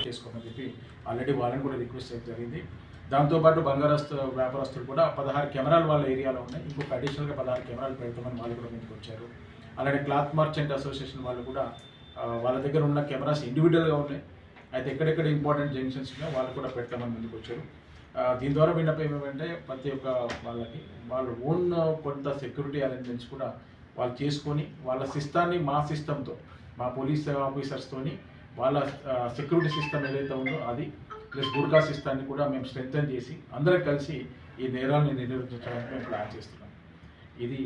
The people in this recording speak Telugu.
చేసుకోమని చెప్పి ఆల్రెడీ వాళ్ళని కూడా రిక్వెస్ట్ చేయడం జరిగింది. దాంతోపాటు బంగారస్తు వ్యాపారస్తులు కూడా 16 కెమెరాలు వాళ్ళ ఏరియాలో ఉన్నాయి. ఇంకొక అడిషనల్గా 16 కెమెరాలు పెడతామని వాళ్ళు కూడా ముందుకు వచ్చారు. అలాగే క్లాత్ మర్చెంట్ అసోసియేషన్ వాళ్ళు కూడా వాళ్ళ దగ్గర ఉన్న కెమెరాస్ ఇండివిజువల్గా ఉన్నాయి. అయితే ఎక్కడెక్కడ ఇంపార్టెంట్ జంక్షన్స్ ఉన్నాయో వాళ్ళు కూడా పెడతామని ముందుకు వచ్చారు. దీని ద్వారా విన్నపం ఏమంటే ప్రతి ఒక్క వాళ్ళకి వాళ్ళు ఓన్ కొంత సెక్యూరిటీ అరేంజ్మెంట్స్ కూడా వాళ్ళు చేసుకొని వాళ్ళ సిస్టాన్ని మా సిస్టంతో మా పోలీస్ ఆఫీసర్స్తోని వాళ్ళ సెక్యూరిటీ సిస్టమ్ ఏదైతే ఉందో అది ప్లస్ గుర్కా సిస్టాన్ని కూడా మేము స్ట్రెంథెన్ చేసి అందరం కలిసి ఈ నేరాలను నిర్వహించడానికి మేము ప్లాన్ చేస్తున్నాం. ఇది